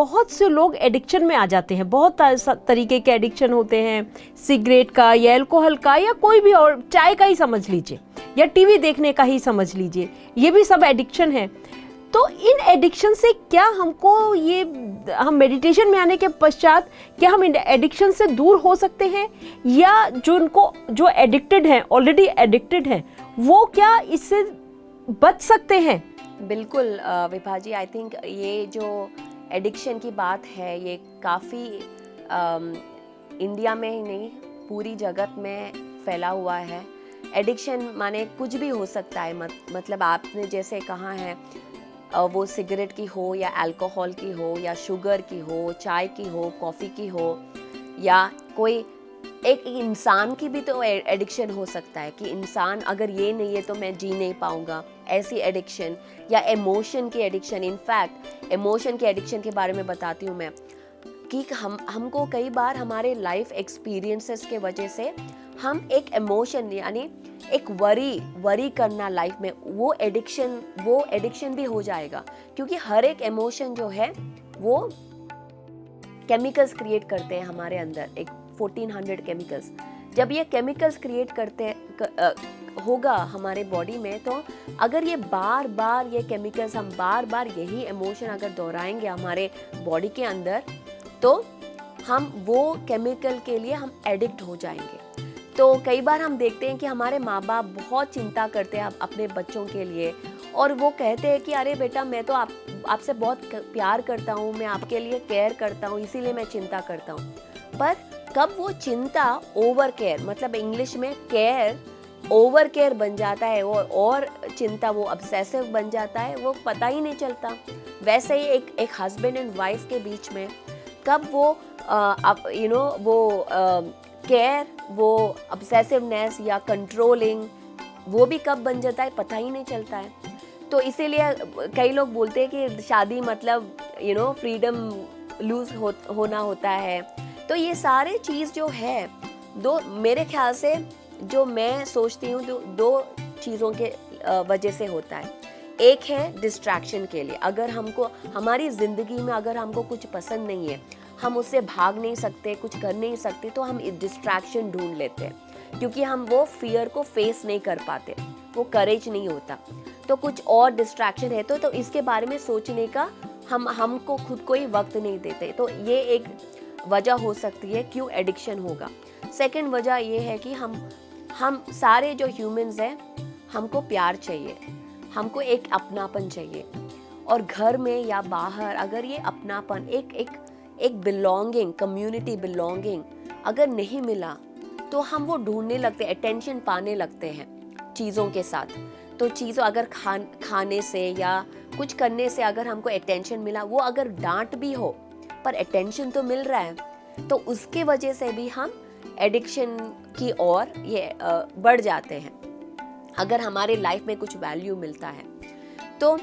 बहुत से लोग एडिक्शन में आ जाते हैं, बहुत तरीके के एडिक्शन होते हैं, सिगरेट का या अल्कोहल का या कोई भी और, चाय का ही समझ लीजिए या टीवी देखने का ही समझ लीजिए, ये भी सब एडिक्शन है। तो इन एडिक्शन से क्या हमको ये, हम मेडिटेशन में आने के पश्चात क्या हम इन एडिक्शन से दूर हो सकते हैं, या जो एडिक्टेड हैं, ऑलरेडी एडिक्टेड हैं, वो क्या इससे बच सकते हैं? बिल्कुल विभा जी, आई थिंक ये जो एडिक्शन की बात है ये काफ़ी इंडिया में ही नहीं पूरी जगत में फैला हुआ है। एडिक्शन माने कुछ भी हो सकता है, मतलब आपने जैसे कहा है वो सिगरेट की हो या अल्कोहल की हो या शुगर की हो, चाय की हो, कॉफ़ी की हो, या कोई एक इंसान की भी तो एडिक्शन हो सकता है कि इंसान अगर ये नहीं है तो मैं जी नहीं पाऊंगा, ऐसी एडिक्शन, या इमोशन की एडिक्शन। इनफैक्ट इमोशन की एडिक्शन के बारे में बताती हूँ मैं कि हमको कई बार हमारे लाइफ एक्सपीरियंसेस के वजह से हम एक इमोशन यानी एक वरी करना लाइफ में, वो एडिक्शन भी हो जाएगा, क्योंकि हर एक इमोशन जो है वो केमिकल्स क्रिएट करते हैं हमारे अंदर, एक 1400 केमिकल्स। जब ये केमिकल्स क्रिएट करते होगा हमारे बॉडी में, तो अगर ये बार बार ये केमिकल्स, हम बार बार यही इमोशन अगर दोहराएंगे हमारे बॉडी के अंदर, तो हम वो केमिकल के लिए हम एडिक्ट हो जाएंगे। तो कई बार हम देखते हैं कि हमारे माँ बाप बहुत चिंता करते हैं अपने बच्चों के लिए, और वो कहते हैं कि अरे बेटा मैं तो आपसे बहुत प्यार करता हूँ, मैं आपके लिए केयर करता हूँ, इसीलिए मैं चिंता करता हूँ। पर कब वो चिंता ओवर केयर, मतलब इंग्लिश में केयर ओवर केयर बन जाता है, और चिंता वो ऑब्सेसिव बन जाता है, वो पता ही नहीं चलता। वैसे ही एक हस्बैंड एंड वाइफ के बीच में कब वो वो केयर, वो ऑब्सेसिवनेस या कंट्रोलिंग, वो भी कब बन जाता है पता ही नहीं चलता है। तो इसीलिए कई लोग बोलते हैं कि शादी मतलब फ्रीडम लूज होना होता है। तो ये सारे चीज़ जो है, मेरे ख्याल से जो मैं सोचती हूँ, दो चीज़ों के वजह से होता है। एक है डिस्ट्रैक्शन के लिए, अगर हमको हमारी ज़िंदगी में अगर हमको कुछ पसंद नहीं है, हम उससे भाग नहीं सकते, कुछ कर नहीं सकते, तो हम डिस्ट्रैक्शन ढूंढ लेते हैं, क्योंकि हम वो फियर को फेस नहीं कर पाते, वो करेज नहीं होता, तो कुछ और डिस्ट्रैक्शन है तो इसके बारे में सोचने का हमको खुद को ही वक्त नहीं देते। तो ये एक वजह हो सकती है क्यों एडिक्शन होगा। सेकंड वजह ये है कि हम सारे जो ह्यूमंस हैं, हमको प्यार चाहिए, हमको एक अपनापन चाहिए, और घर में या बाहर अगर ये अपनापन, एक बिलोंगिंग, कम्युनिटी बिलोंगिंग अगर नहीं मिला, तो हम वो ढूंढने लगते हैं, अटेंशन पाने लगते हैं चीज़ों के साथ। तो चीज़ों अगर खाने से या कुछ करने से अगर हमको अटेंशन मिला, वो अगर डांट भी हो पर अटेंशन तो मिल रहा है, तो उसके वजह से भी हम एडिक्शन की ओर ये बढ़ जाते हैं। अगर हमारे लाइफ में कुछ वैल्यू मिलता है, तो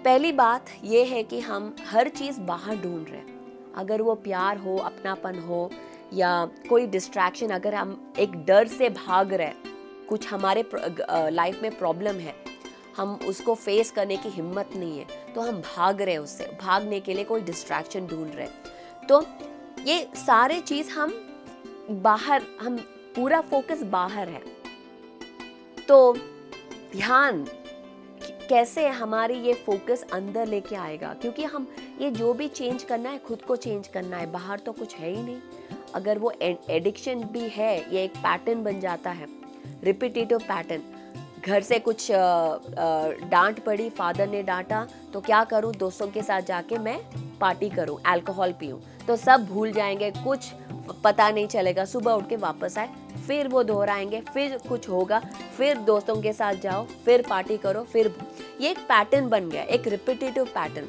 पहली बात ये है कि हम हर चीज़ बाहर ढूंढ रहे हैं, अगर वो प्यार हो, अपनापन हो, या कोई डिस्ट्रैक्शन, अगर हम एक डर से भाग रहे, कुछ हमारे लाइफ में प्रॉब्लम है, हम उसको फेस करने की हिम्मत नहीं है, तो हम भाग रहे हैं, उससे भागने के लिए कोई डिस्ट्रैक्शन ढूंढ रहे हैं। तो ये सारे चीज़ हम पूरा फोकस बाहर है। तो ध्यान कैसे हमारी ये फोकस अंदर लेके आएगा, क्योंकि हम ये जो भी चेंज करना है खुद को चेंज करना है, बाहर तो कुछ है ही नहीं। अगर वो एडिक्शन भी है, ये एक पैटर्न बन जाता है, रिपीटेटिव पैटर्न। घर से कुछ डांट पड़ी, फादर ने डांटा, तो क्या करूं, दोस्तों के साथ जाके मैं पार्टी करूं, अल्कोहल पीऊं, तो सब भूल जाएंगे, कुछ पता नहीं चलेगा, सुबह उठ के वापस आए, फिर वो दोहराएंगे, फिर कुछ होगा, फिर दोस्तों के साथ जाओ, फिर पार्टी करो, फिर ये एक पैटर्न बन गया, एक रिपीटेटिव पैटर्न।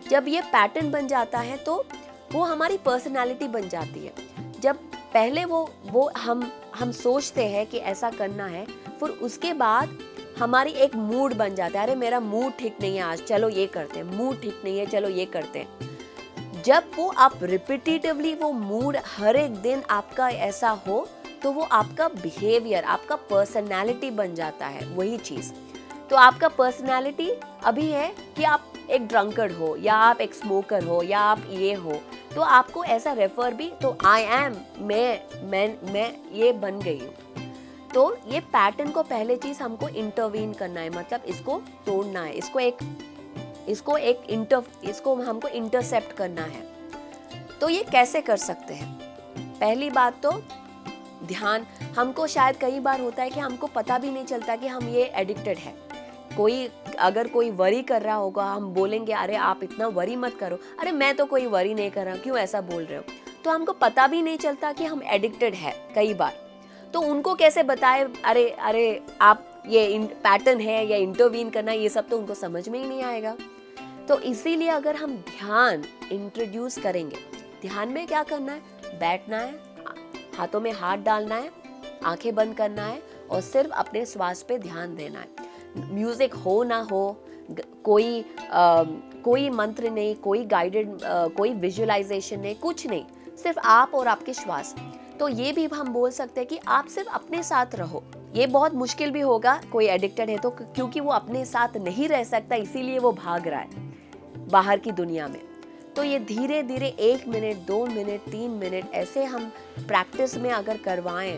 जब ये पैटर्न बन जाता है तो वो हमारी पर्सनालिटी बन जाती है। जब पहले वो हम सोचते हैं कि ऐसा करना है, फिर उसके बाद हमारी एक मूड बन जाता है, अरे मेरा मूड ठीक नहीं है आज, चलो ये करते हैं, मूड ठीक नहीं है, चलो ये करते हैं। जब वो आप रिपीटेटिवली वो मूड हर एक दिन आपका ऐसा हो, तो वो आपका बिहेवियर, आपका पर्सनालिटी बन जाता है वही चीज़। तो आपका पर्सनालिटी अभी है कि आप एक ड्रंकर्ड हो या आप एक स्मोकर हो या आप ये हो, तो आपको ऐसा रेफर भी, तो आई एम, मैं ये बन गई हूँ। तो ये पैटर्न को पहले चीज हमको इंटरवीन करना है, मतलब इसको तोड़ना है, इसको हमको इंटरसेप्ट करना है। तो ये कैसे कर सकते हैं? पहली बात तो ध्यान। हमको शायद कई बार होता है कि हमको पता भी नहीं चलता कि हम ये एडिक्टेड है। अगर कोई वरी कर रहा होगा, हम बोलेंगे अरे आप इतना वरी मत करो, अरे मैं तो कोई वरी नहीं कर रहा, क्यों ऐसा बोल रहे हो? तो हमको पता भी नहीं चलता कि हम एडिक्टेड है कई बार। तो उनको कैसे बताए अरे आप ये पैटर्न है या इंटरवीन करना, ये सब तो उनको समझ में ही नहीं आएगा। तो इसीलिए अगर हम ध्यान इंट्रोड्यूस करेंगे, ध्यान में क्या करना है? बैठना है, हाथों में हाथ डालना है, आंखें बंद करना है और सिर्फ अपने श्वास पे ध्यान देना है। म्यूजिक हो ना हो, कोई मंत्र नहीं, कोई गाइडेड, कोई विजुअलाइजेशन नहीं, कुछ नहीं, सिर्फ आप और आपके श्वास। तो ये भी हम बोल सकते हैं कि आप सिर्फ अपने साथ रहो। ये बहुत मुश्किल भी होगा कोई एडिक्टेड है तो, क्योंकि वो अपने साथ नहीं रह सकता, इसीलिए वो भाग रहा है बाहर की दुनिया में। तो ये धीरे धीरे 1 मिनट, 2 मिनट, 3 मिनट ऐसे हम प्रैक्टिस में अगर करवाएं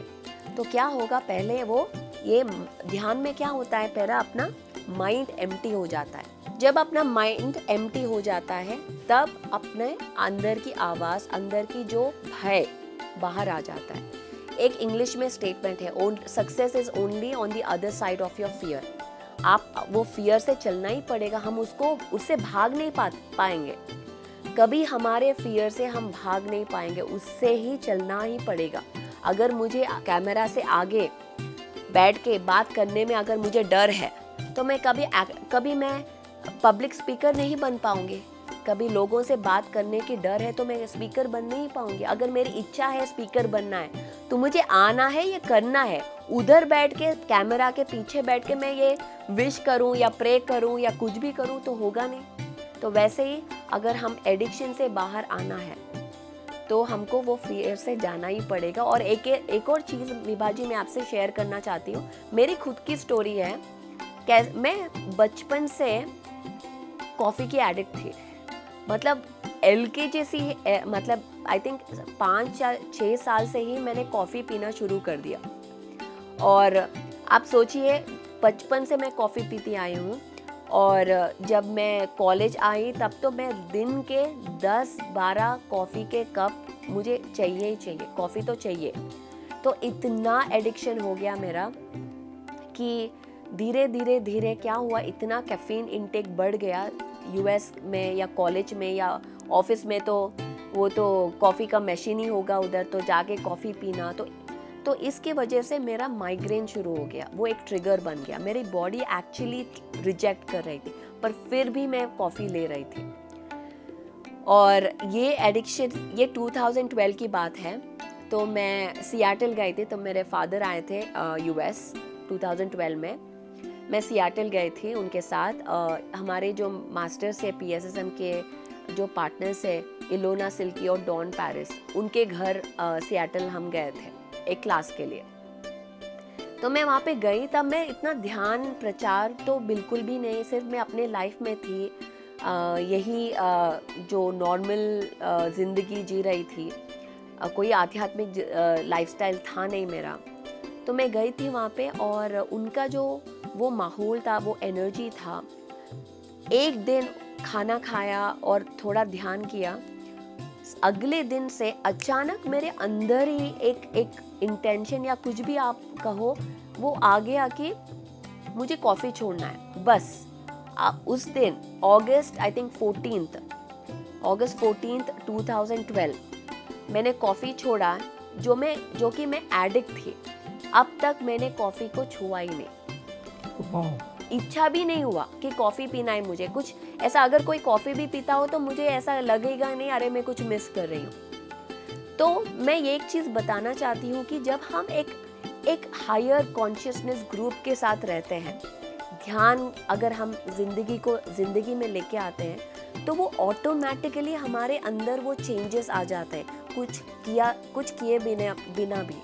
तो क्या होगा? पहले वो ये ध्यान में क्या होता है, पहला अपना माइंड एम्प्टी हो जाता है। जब अपना माइंड एम्प्टी हो जाता है तब अपने अंदर की आवाज, अंदर की जो भय बाहर आ जाता है। एक इंग्लिश में स्टेटमेंट है, success is only on the other side of your fear. आप वो फियर से चलना ही पड़ेगा, हम उससे भाग नहीं पाएंगे कभी। हमारे फियर से हम भाग नहीं पाएंगे, उससे ही चलना ही पड़ेगा। अगर मुझे कैमरा से आगे बैठ के बात करने में अगर मुझे डर है तो मैं कभी मैं पब्लिक स्पीकर नहीं बन पाऊंगी। कभी लोगों से बात करने की डर है तो मैं स्पीकर बन नहीं पाऊंगी। अगर मेरी इच्छा है स्पीकर बनना है तो मुझे आना है, ये करना है। उधर बैठ के कैमरा के पीछे बैठ के मैं ये विश करूं या प्रे करूं या कुछ भी करूं तो होगा नहीं। तो वैसे ही अगर हम एडिक्शन से बाहर आना है तो हमको वो फियर से जाना ही पड़ेगा। और एक और चीज़ विभा जी मैं आपसे शेयर करना चाहती हूँ। मेरी खुद की स्टोरी है। मैं बचपन से कॉफ़ी की एडिक्ट थी। मतलब LKG से मतलब आई थिंक 5 या 6 साल से ही मैंने कॉफ़ी पीना शुरू कर दिया। और आप सोचिए, बचपन से मैं कॉफ़ी पीती आई हूँ और जब मैं कॉलेज आई तब तो मैं दिन के 10-12 कॉफ़ी के कप मुझे चाहिए ही चाहिए, कॉफ़ी तो चाहिए। तो इतना एडिक्शन हो गया मेरा कि धीरे धीरे क्या हुआ, इतना कैफीन इंटेक बढ़ गया। US में या कॉलेज में या ऑफिस में तो वो तो कॉफ़ी का मशीन ही होगा उधर, तो जाके कॉफ़ी पीना। तो इसके वजह से मेरा माइग्रेन शुरू हो गया, वो एक ट्रिगर बन गया। मेरी बॉडी एक्चुअली रिजेक्ट कर रही थी पर फिर भी मैं कॉफ़ी ले रही थी। और ये एडिक्शन, ये 2012 की बात है। तो मैं सियाटल गई थी, तो मेरे फादर आए थे US 2012 में। मैं सियाटल गई थी उनके साथ। हमारे जो मास्टर्स है PSSM के जो पार्टनर्स है, इलोना सिल्की और डॉन पेरिस, उनके घर सियाटल हम गए थे एक क्लास के लिए। तो मैं वहाँ पे गई, तब मैं इतना ध्यान प्रचार तो बिल्कुल भी नहीं, सिर्फ मैं अपने लाइफ में थी, यही जो नॉर्मल ज़िंदगी जी रही थी, कोई आध्यात्मिक लाइफस्टाइल था नहीं मेरा। तो मैं गई थी वहाँ पे और उनका जो वो माहौल था, वो एनर्जी था। एक दिन खाना खाया और थोड़ा ध्यान किया, अगले दिन से अचानक मेरे अंदर ही एक इंटेंशन या कुछ भी आप कहो, वो आ गया कि मुझे कॉफ़ी छोड़ना है बस। उस दिन अगस्त 14 2012 मैंने कॉफ़ी छोड़ा, जो कि मैं एडिक्ट थी। अब तक मैंने कॉफ़ी को छुआ ही नहीं। इच्छा भी नहीं हुआ कि कॉफ़ी पीना है मुझे। कुछ ऐसा, अगर कोई कॉफ़ी भी पीता हो तो मुझे ऐसा लगेगा नहीं अरे मैं कुछ मिस कर रही हूँ। तो मैं ये एक चीज़ बताना चाहती हूँ कि जब हम एक हायर कॉन्शियसनेस ग्रुप के साथ रहते हैं, ध्यान अगर हम जिंदगी में लेके आते हैं तो वो ऑटोमेटिकली हमारे अंदर वो चेंजेस आ जाते हैं, कुछ किए बिना भी।